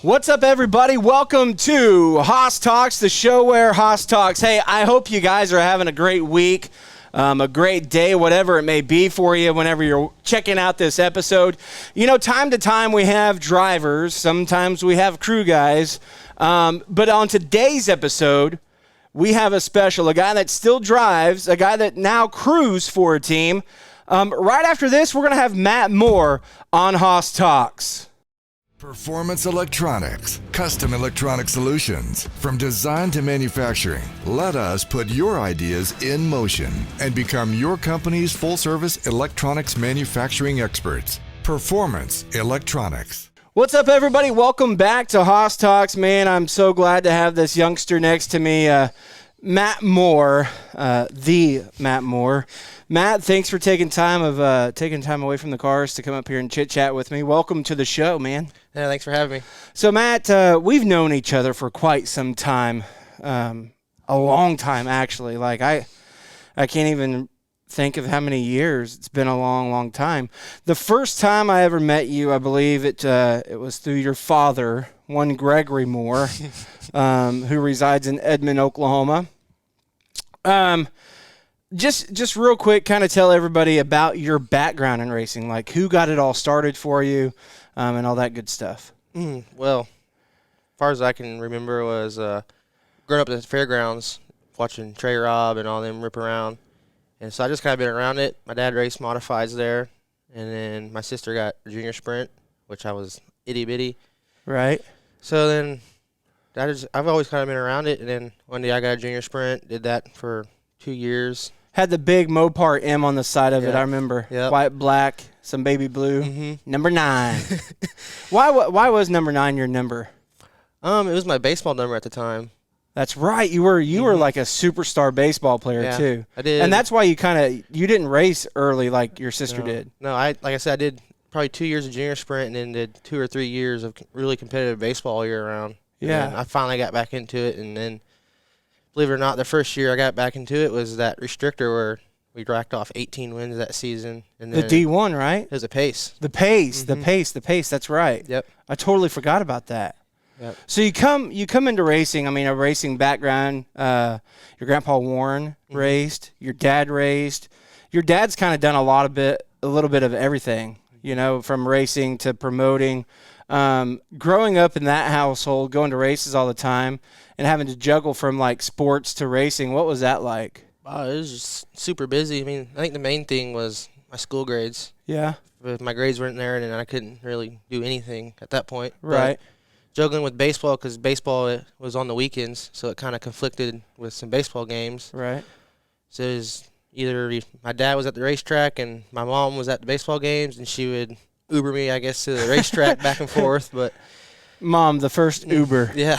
What's up, everybody? Welcome to Haas Talks, the show where Haas talks. Hey, I hope you guys are having a great week, a great day, whatever it may be for you whenever you're checking out this episode. You know, time to time we have drivers. Sometimes we have crew guys. But on today's episode, we have a guy that still drives, a guy that now crews for a team. Right after this, we're going to have Matt Moore on Haas Talks. Performance Electronics, custom electronic solutions. From design to manufacturing, let us put your ideas in motion and become your company's full-service electronics manufacturing experts. Performance Electronics. What's up, everybody? Welcome back to Haas Talks. Man, I'm so glad to have this youngster next to me, Matt Moore, the Matt Moore. Matt, thanks for taking time away from the cars to come up here and chit-chat with me. Welcome to the show, man. Yeah, thanks for having me. So, Matt, we've known each other for quite some time, a long time, actually. Like, I can't even think of how many years. It's been a long, long time. The first time I ever met you, I believe it was through your father, one Gregory Moore, who resides in Edmond, Oklahoma. Just real quick, kind of tell everybody about your background in racing, like who got it all started for you, and all that good stuff. Well, as far as I can remember was growing up at the fairgrounds, watching Trey Robb and all them rip around. And so I just kind of been around it. My dad raced modifieds there, and then my sister got a junior sprint, which I was itty-bitty. Right. So then I've always kind of been around it, and then one day I got a junior sprint, did that for 2 years. Had the big Mopar M on the side of it, I remember. Yep. White, black, some baby blue. Mm-hmm. Number 9. Why was number 9 your number? It was my baseball number at the time. That's right. You were like a superstar baseball player too. I did. And that's why you didn't race early like your sister did. No, like I said, I did probably 2 years of junior sprint and then did 2 or 3 years of really competitive baseball all year round. Yeah. And I finally got back into it, and then, believe it or not, the first year I got back into it was that restrictor where we racked off 18 wins that season. And then the D1, right? It was a pace. The pace, Mm-hmm. the pace. That's right. Yep. I totally forgot about that. Yep. So you come into racing. I mean, a racing background. Your grandpa Warren raced. Your dad raced. Your dad's kind of done a little bit of everything. You know, from racing to promoting. Growing up in that household, going to races all the time, and having to juggle from like sports to racing. What was that like? It was just super busy. I mean, I think the main thing was my school grades. Yeah. If my grades weren't there, then I couldn't really do anything at that point. Right. But juggling with baseball, because baseball was on the weekends, so it kind of conflicted with some baseball games. Right. So it was either my dad was at the racetrack and my mom was at the baseball games, and she would Uber me, I guess, to the racetrack back and forth. But Mom, the first Uber. Yeah.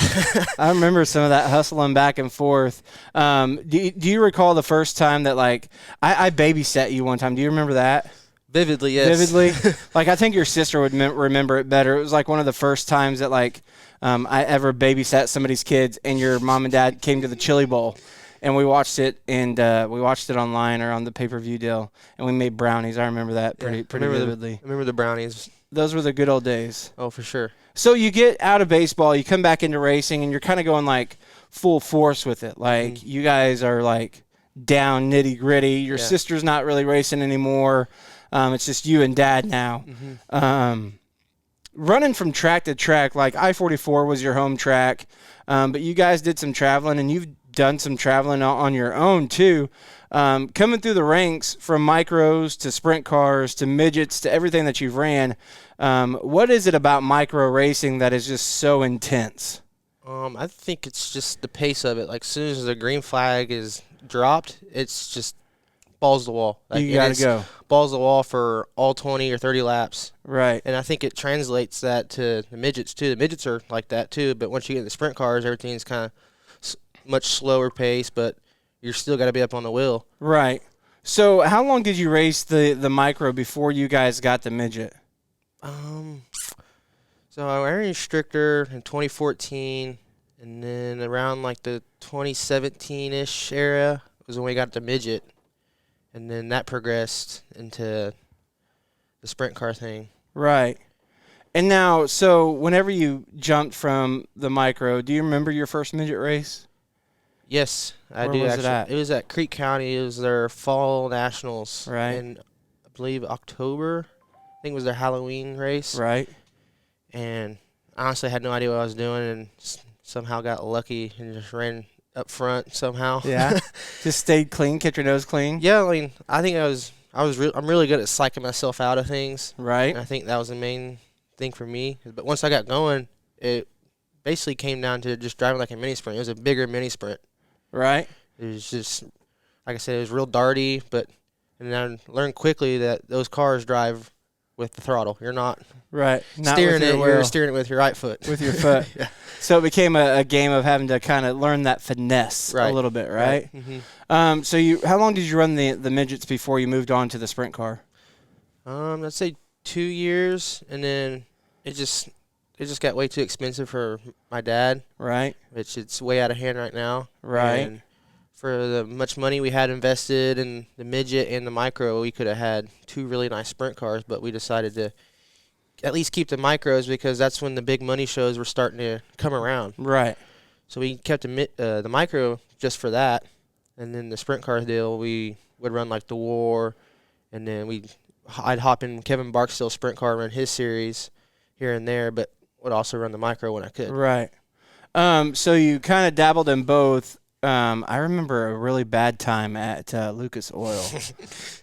I remember some of that hustling back and forth. Do you recall the first time that, like, I babysat you one time? Do you remember that? Vividly, yes. Vividly? Like, I think your sister would remember it better. It was, like, one of the first times that, like, I ever babysat somebody's kids, and your mom and dad came to the Chili Bowl. And we watched it, and we watched it online or on the pay-per-view deal, and we made brownies. I remember that pretty vividly. I remember the brownies. Those were the good old days. Oh, for sure. So you get out of baseball, you come back into racing, and you're kind of going, like, full force with it. Like, you guys are, like, down nitty-gritty. Your sister's not really racing anymore. It's just you and Dad now. Running from track to track, like I-44 was your home track, but you guys did some traveling, and you've done some traveling on your own too. Coming through the ranks from micros to sprint cars to midgets to everything that you've ran, what is it about micro racing that is just so intense? I think it's just the pace of it. Like, as soon as the green flag is dropped, it's just balls to the wall. Like, you got to go. Balls to the wall for all 20 or 30 laps. Right. And I think it translates that to the midgets too. The midgets are like that too, but once you get in the sprint cars, everything's kind of much slower pace, but you're still got to be up on the wheel. Right. So how long did you race the micro before you guys got the midget? So I ran a restrictor in 2014, and then around like the 2017-ish era was when we got the midget, and then that progressed into the sprint car thing. Right. And now, so whenever you jumped from the micro, do you remember your first midget race? Yes, I Where do was it actually. at? It was at Creek County. It was their fall nationals. Right. In, I believe, October. I think it was their Halloween race. Right. And I honestly had no idea what I was doing, and somehow got lucky and just ran up front somehow. Yeah. Just stayed clean, kept your nose clean. Yeah, I mean, I think I'm really good at psyching myself out of things. Right. And I think that was the main thing for me. But once I got going, it basically came down to just driving like a mini sprint. It was a bigger mini sprint. Right. It was just, like I said, it was real darty, and I learned quickly that those cars drive with the throttle. You're not Right. Not steering with your it, wheel. you're steering it with your right foot. With your foot. Yeah. So it became a game of having to kind of learn that finesse Right. a little bit, right? Mm-hmm. So how long did you run the midgets before you moved on to the sprint car? Let's say 2 years, and then it just got way too expensive for my dad, Right. which it's way out of hand right now. Right. And for the much money we had invested in the midget and the micro, we could have had 2 really nice sprint cars, but we decided to at least keep the micros because that's when the big money shows were starting to come around. Right. So we kept the micro just for that, and then the sprint car deal we would run like the War, and then I'd hop in Kevin Barksdale's sprint car, run his series here and there, but would also run the micro when I could. Right. So you kind of dabbled in both. I remember a really bad time at Lucas Oil.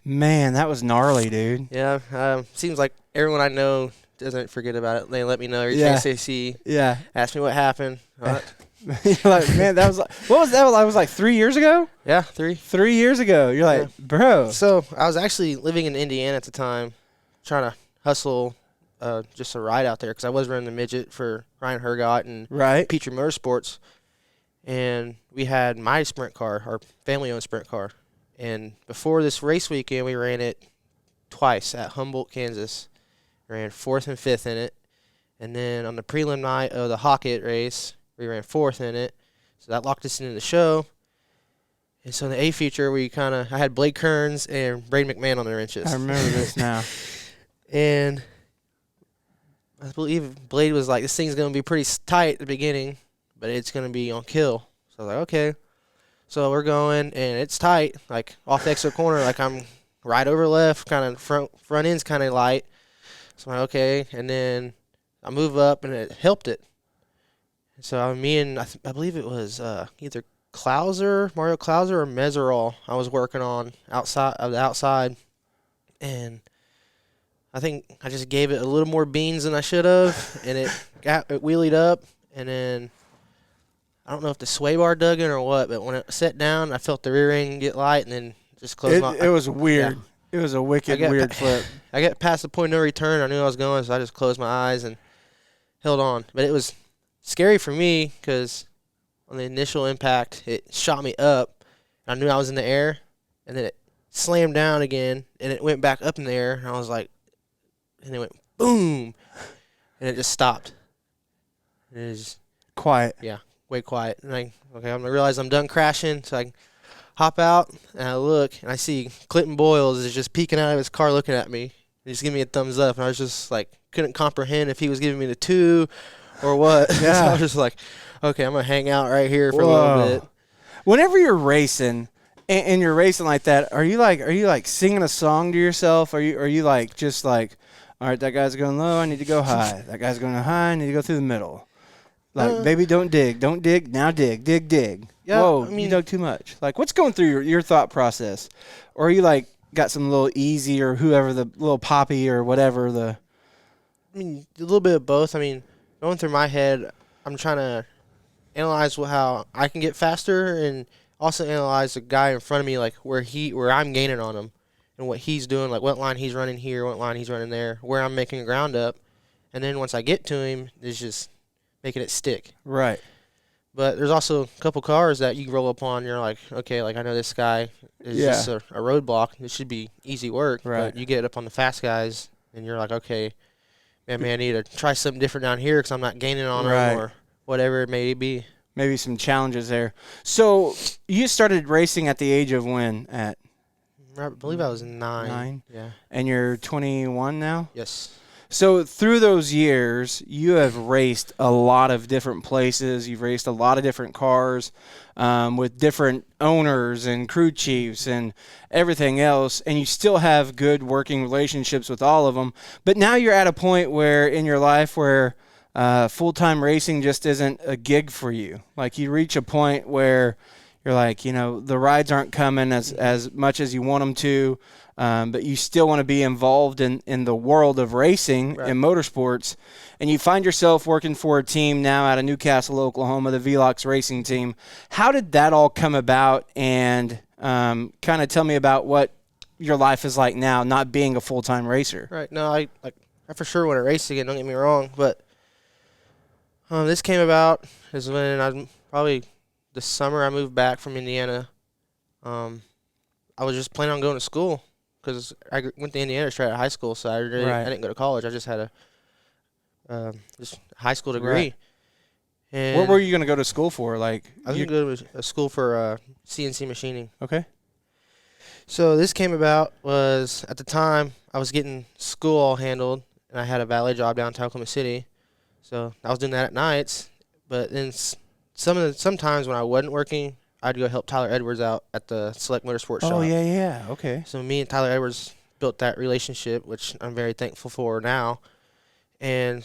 Man, that was gnarly, dude. Yeah, seems like everyone I know doesn't forget about it. They let me know every Yeah. chance they see. Yeah. Ask me what happened. You're like, man, that was like, what was that? That was like 3 years ago? Yeah, 3. 3 years ago. You're like, bro. So I was actually living in Indiana at the time, trying to hustle just a ride out there because I was running the midget for Ryan Hergott and Right. Petrie Motorsports. And we had my sprint car, our family-owned sprint car. And before this race weekend, we ran it twice at Humboldt, Kansas. Ran 4th and 5th in it. And then on the prelim night of the Hockett race, we ran 4th in it. So that locked us into the show. And so in the A feature, I had Blake Kearns and Braden McMahon on the wrenches. I remember this now. And I believe Blade was like, this thing's going to be pretty tight at the beginning, but it's going to be on kill. So I was like, okay. So we're going, and it's tight, like off the extra corner, like I'm right over left, kind of front end's kind of light. So I'm like, okay. And then I move up, and it helped it. So me and I believe it was either Mario Klauser or Meserol I was working on outside. And I think I just gave it a little more beans than I should have, and it wheelied up, and then I don't know if the sway bar dug in or what, but when it set down, I felt the rear end get light, and then just closed It was weird. Yeah. It was a wicked, weird flip. I got past the point of no return. I knew I was going, so I just closed my eyes and held on. But it was scary for me because on the initial impact, it shot me up. I knew I was in the air, and then it slammed down again, and it went back up in the air, and I was like, and it went boom, and it just stopped. And it was Quiet. way quiet. And I'm going to realize I'm done crashing, so I hop out, and I look, and I see Clinton Boyles is just peeking out of his car looking at me. He just giving me a thumbs up, and I was just like, couldn't comprehend if he was giving me the 2 or what. Yeah. So I was just like, okay, I'm going to hang out right here for a little bit. Whenever you're racing and you're racing like that, are you like singing a song to yourself? Are you like just like, all right, that guy's going low, I need to go high. That guy's going high, I need to go through the middle. Like, baby, don't dig, now dig. Yeah, Whoa, I mean, you dug too much. Like, what's going through your thought process? Or are you like got some little easy or whoever, the little poppy or whatever the. I mean, a little bit of both. I mean, going through my head, I'm trying to analyze how I can get faster and also analyze the guy in front of me, like where I'm gaining on him and what he's doing, like what line he's running here, what line he's running there, where I'm making ground up. And then once I get to him, it's just making it stick. Right. But there's also a couple cars that you roll up on, you're like, okay, like I know this guy is just a roadblock. It should be easy work. Right. But you get up on the fast guys, and you're like, okay, man, I need to try something different down here because I'm not gaining on them or whatever it may be. Maybe some challenges there. So you started racing at the age of when? At I believe I was 9. 9? Yeah. And you're 21 now? Yes. So through those years, you have raced a lot of different places. You've raced a lot of different cars with different owners and crew chiefs and everything else, and you still have good working relationships with all of them. But now you're at a point where in your life where full-time racing just isn't a gig for you. Like you reach a point where you're like, the rides aren't coming as much as you want them to, but you still want to be involved in the world of racing and motorsports. And you find yourself working for a team now out of Newcastle, Oklahoma, the Velox Racing team. How did that all come about? And kind of tell me about what your life is like now, not being a full-time racer. Right. No, I for sure want to race again, don't get me wrong, but this came about is when I probably the summer I moved back from Indiana. I was just planning on going to school because I went to Indiana straight out of high school, so I didn't go to college. I just had a just high school degree. Right. And What were you going to go to school for? I was going to go to a school for CNC machining. Okay. So this came about was at the time I was getting school all handled, and I had a valet job downtown Oklahoma City. So I was doing that at nights, but then sometimes when I wasn't working, I'd go help Tyler Edwards out at the Select Motorsports shop. Oh, yeah, okay. So me and Tyler Edwards built that relationship, which I'm very thankful for now. And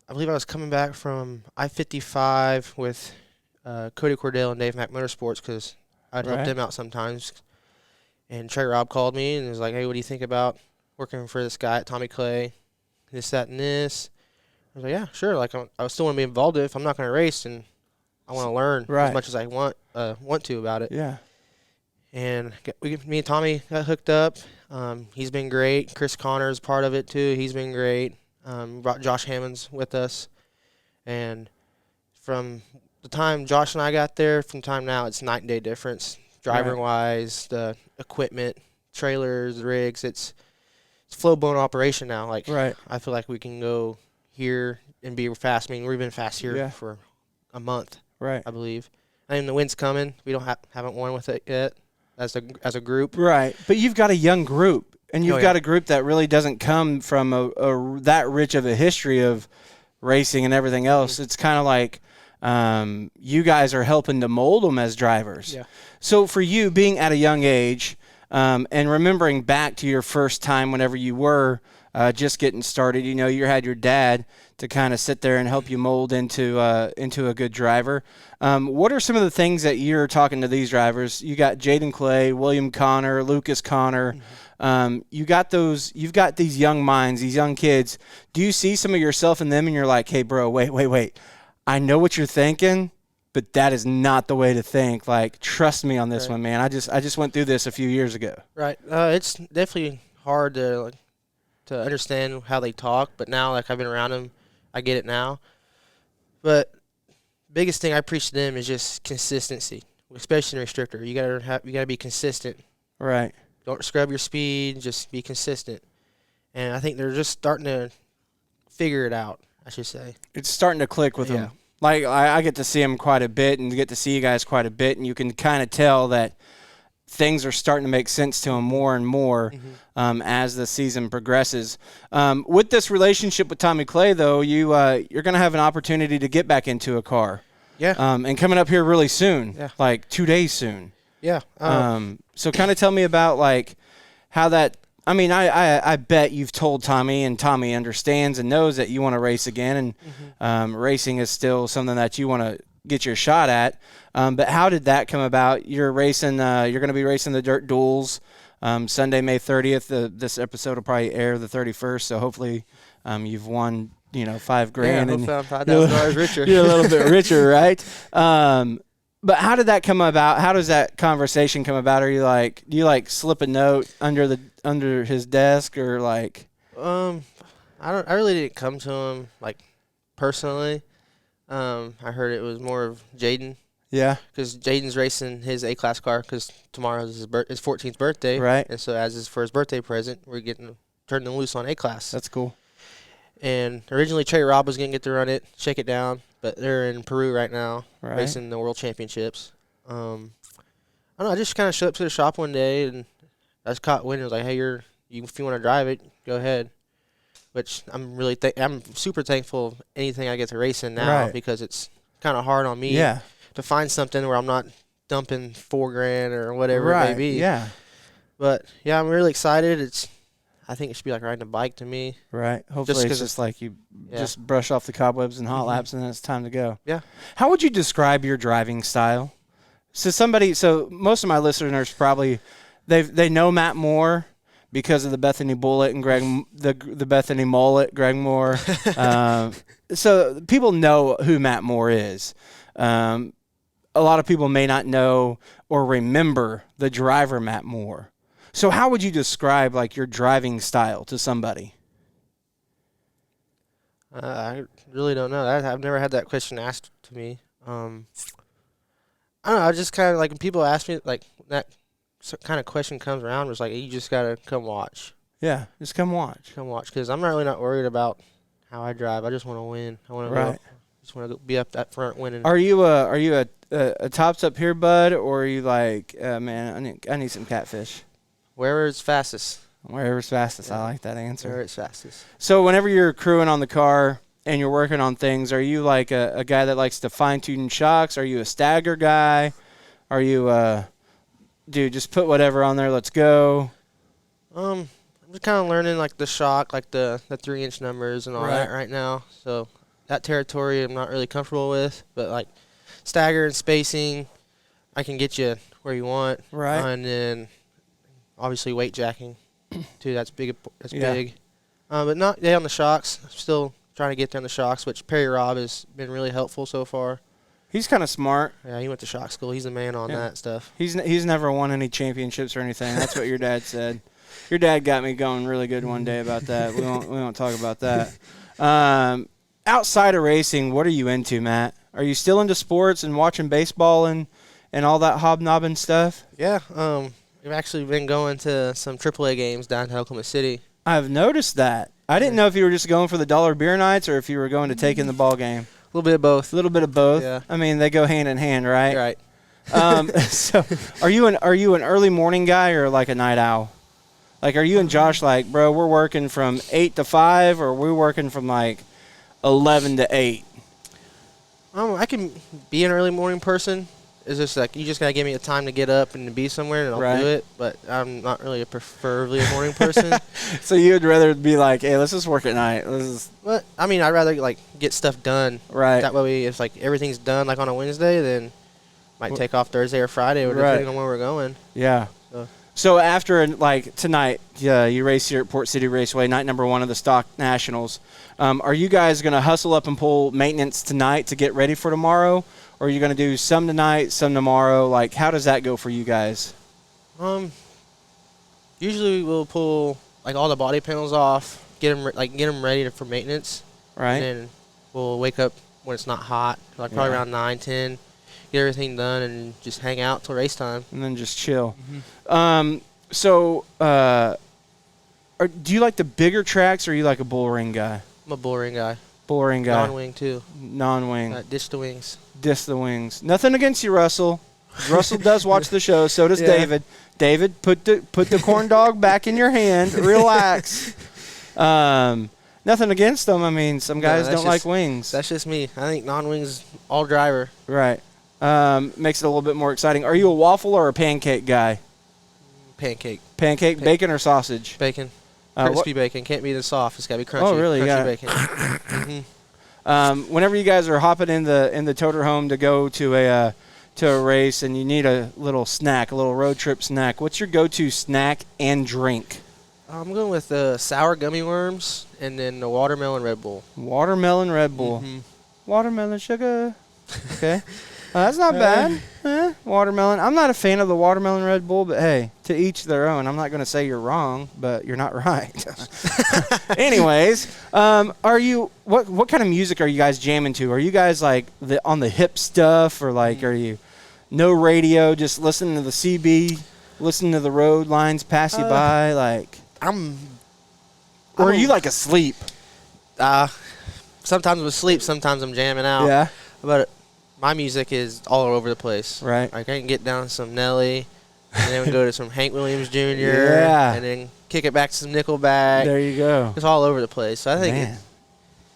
I believe I was coming back from I-55 with Cody Cordell and Dave Mack Motorsports because I'd help them out sometimes. And Trey Robb called me and was like, hey, what do you think about working for this guy at Tommy Clay, this, that, and this? I was like, yeah, sure. Like, I still want to be involved if I'm not going to race, and I want to learn as much as I want to about it. Yeah. And me and Tommy got hooked up. He's been great. Chris Connor is part of it, too. He's been great. Brought Josh Hammonds with us. And from the time Josh and I got there, from time now, it's night and day difference. Driving-wise, the equipment, trailers, rigs, it's flow-blown operation now. Like, I feel like we can go here and be fast. I mean, we've been fast here for a month, I believe. I mean, the wind's coming. We haven't won with it yet as a group. Right, but you've got a young group, and you've got a group that really doesn't come from a that rich of a history of racing and everything else. It's kind of like you guys are helping to mold them as drivers. Yeah. So for you, being at a young age and remembering back to your first time whenever you were just getting started, you had your dad to kind of sit there and help you mold into a good driver. What are some of the things that you're talking to these drivers? You got Jaden Clay, William Connor, Lucas Connor. You've got these young minds, these young kids. Do you see some of yourself in them and you're like, hey, bro, wait. I know what you're thinking, but that is not the way to think. Like, trust me on this one, man. I just went through this a few years ago. Right. It's definitely hard to understand how they talk, but now, like, I've been around them, I get it now. But biggest thing I preach to them is just consistency, especially in restrictor. You gotta be consistent. Right. Don't scrub your speed. Just be consistent. And I think they're just starting to figure it out, I should say. It's starting to click with them. Like, I get to see them quite a bit and get to see you guys quite a bit, and you can kind of tell that things are starting to make sense to them more and more as the season progresses. With this relationship with Tommy Clay, though, you're going to have an opportunity to get back into a car. Yeah. And coming up here really soon, like 2 days soon. Yeah. So kind of tell me about, like, how that – I mean, I bet you've told Tommy, and Tommy understands and knows that you want to race again, and racing is still something that you want to get your shot at. But how did that come about? You're racing. You're going to be racing the Dirt Duels Sunday, May 30th. This episode will probably air the 31st, so hopefully you've won $5,000. Yeah, and hopefully I'm $5,000 richer. You're a little bit richer, right? But how did that come about? How does that conversation come about? Do you slip a note under his desk, or like? I really didn't come to him like personally. I heard it was more of Jaden. Yeah. Because Jaden's racing his A-class car because tomorrow's his 14th birthday. Right. And so for his birthday present, we're turning him loose on A-class. That's cool. And originally Trey Robb was going to get to run it, shake it down, but they're in Peru right now racing the World Championships. I don't know, I just kind of showed up to the shop one day and I just caught wind and was like, hey, if you want to drive it, go ahead. which I'm super thankful of anything I get to race in now Right. because it's kind of hard on me to find something where I'm not dumping $4,000 or whatever it may be. Yeah. But yeah, I'm really excited. I think it should be like riding a bike to me. Right. Hopefully it's just like you just brush off the cobwebs and hot laps and then it's time to go. Yeah. How would you describe your driving style? So most of my listeners probably they know Matt Moore because of the Bethany Bullet and the Bethany Mullet, Greg Moore. So people know who Matt Moore is. A lot of people may not know or remember the driver Matt Moore. So how would you describe like your driving style to somebody? I really don't know. I've never had that question asked to me. I don't know. I just kind of like when people ask me like that kind of question comes around. It's like you just gotta come watch. Yeah, just come watch. Come watch because I'm really not worried about how I drive. I just want to win. I want to just want to be up that front winning. Are you a tops up here, bud, or are you like, man, I need some catfish? Wherever it's fastest. Wherever's fastest. Yeah. I like that answer. Wherever it's fastest. So whenever you're crewing on the car and you're working on things, are you like a guy that likes to fine-tune shocks? Are you a stagger guy? Are you, dude, just put whatever on there, let's go? I'm just kind of learning like the shock, like the 3-inch numbers and all that right now. So that territory I'm not really comfortable with, but like stagger and spacing, I can get you where you want. Right. And then obviously weight jacking too. That's big. That's big. But not on the shocks. I'm still trying to get there on the shocks, which Perry Robb has been really helpful so far. He's kind of smart. Yeah, he went to shock school. He's the man on that stuff. He's never won any championships or anything. That's what your dad said. Your dad got me going really good one day about that. We won't talk about that. Outside of racing, what are you into, Matt? Are you still into sports and watching baseball and all that hobnobbing stuff? Yeah. We've actually been going to some AAA games downtown Oklahoma City. I've noticed that. I didn't know if you were just going for the dollar beer nights or if you were going to take in the ball game. A little bit of both. A little bit of both. Yeah. I mean, they go hand in hand, right? Right. So, are you an early morning guy or like a night owl? Like, are you and Josh like, bro, we're working from 8 to 5, or we're working from like 11 to 8? I can be an early morning person. It's just like you just gotta give me a time to get up and to be somewhere, and I'll do it. But I'm not really preferably a morning person. So you'd rather be like, hey, let's just work at night. But I mean, I'd rather like get stuff done. Right. That way, if like everything's done like on a Wednesday, then might take off Thursday or Friday, or depending on where we're going. Yeah. So after like tonight, you race here at Port City Raceway, night number 1 of the Stock Nationals. Are you guys gonna hustle up and pull maintenance tonight to get ready for tomorrow? Or are you going to do some tonight, some tomorrow? Like, how does that go for you guys? Usually we'll pull like all the body panels off, get them ready for maintenance. Right. And then we'll wake up when it's not hot, like probably around 9, 10, get everything done, and just hang out till race time. And then just chill. Mm-hmm. Do you like the bigger tracks, or are you like a bull ring guy? I'm a bull ring guy. Bull ring guy. Non-wing too. Non-wing. Ditch the wings. Diss the wings. Nothing against you, Russell. Russell does watch the show. So does David. David, put the corn dog back in your hand. Relax. Nothing against them. I mean, some guys don't like wings. That's just me. I think non-wings all driver. Right. Makes it a little bit more exciting. Are you a waffle or a pancake guy? Pancake. Pancake, bacon or sausage? Bacon. Crispy bacon. Can't be the soft. It's got to be crunchy. Oh, really? Crunchy bacon. Mm-hmm. Whenever you guys are hopping in the toter home to go to a race and you need a little snack, a little road trip snack, what's your go-to snack and drink? I'm going with the sour gummy worms and then the watermelon Red Bull. Watermelon Red Bull. Mm-hmm. Watermelon sugar. Okay. That's not bad. Watermelon. I'm not a fan of the watermelon Red Bull, but hey, to each their own. I'm not going to say you're wrong, but you're not right. Anyways, are you what kind of music are you guys jamming to? Are you guys like on the hip stuff, or like are you no radio, just listening to the CB, listening to the road lines pass you by, like? Or are you like asleep? Sometimes I'm asleep, sometimes I'm jamming out. Yeah. But my music is all over the place. Right. Like I can get down to some Nelly, and then we go to some Hank Williams Jr. Yeah. And then kick it back to some Nickelback. There you go. It's all over the place. So I think Man,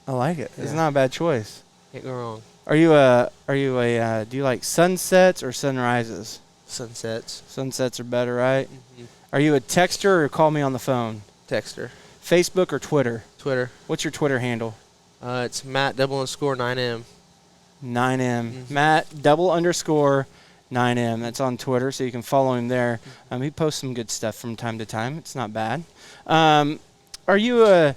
I like it. It's Yeah. not a bad choice. can't go wrong. Do you like sunsets or sunrises? Sunsets. Sunsets are better, right? Mm-hmm. Are you a texter or call me on the phone? Texter. Facebook or Twitter? Twitter. What's your Twitter handle? It's Matt _9M. 9M. Matt _9M. That's on Twitter, so you can follow him there. He posts some good stuff from time to time. It's not bad. Are you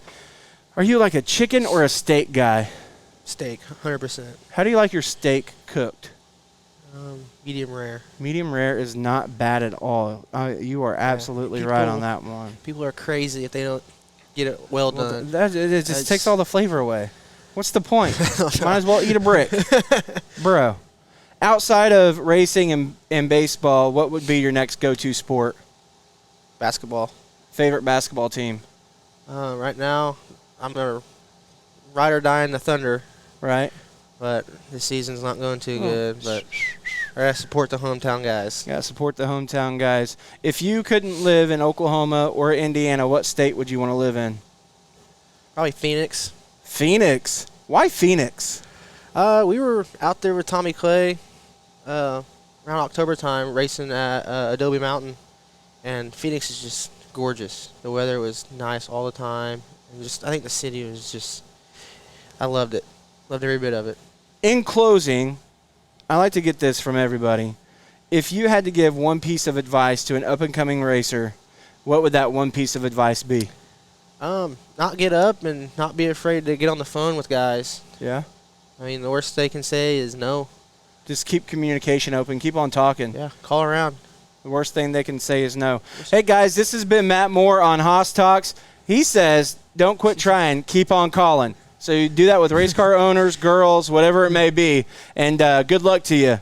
like a chicken or a steak guy? Steak, 100%. How do you like your steak cooked? Medium rare. Medium rare is not bad at all. You are absolutely right on that one. People are crazy if they don't get it well done. It just takes all the flavor away. What's the point? Might as well eat a brick. Bro, outside of racing and baseball, what would be your next go-to sport? Basketball. Favorite basketball team? Right now, I'm going to ride or die in the Thunder, Right? but this season's not going too good. But I got to support the hometown guys. Got to support the hometown guys. If you couldn't live in Oklahoma or Indiana, what state would you want to live in? Probably Phoenix. Phoenix. Why Phoenix? We were out there with Tommy Clay around October time racing at Adobe Mountain, and Phoenix is just gorgeous. The weather was nice all the time, and I think the city was just, I loved it. Loved every bit of it. In closing, I like to get this from everybody. If you had to give one piece of advice to an up-and-coming racer, what would that one piece of advice be? Not get up and not be afraid to get on the phone with guys. Yeah? I mean, the worst they can say is no. Just keep communication open. Keep on talking. Yeah, call around. The worst thing they can say is no. Hey, guys, this has been Matt Moore on Haas Talks. He says, don't quit trying. Keep on calling. So you do that with race car owners, girls, whatever it may be. And good luck to you.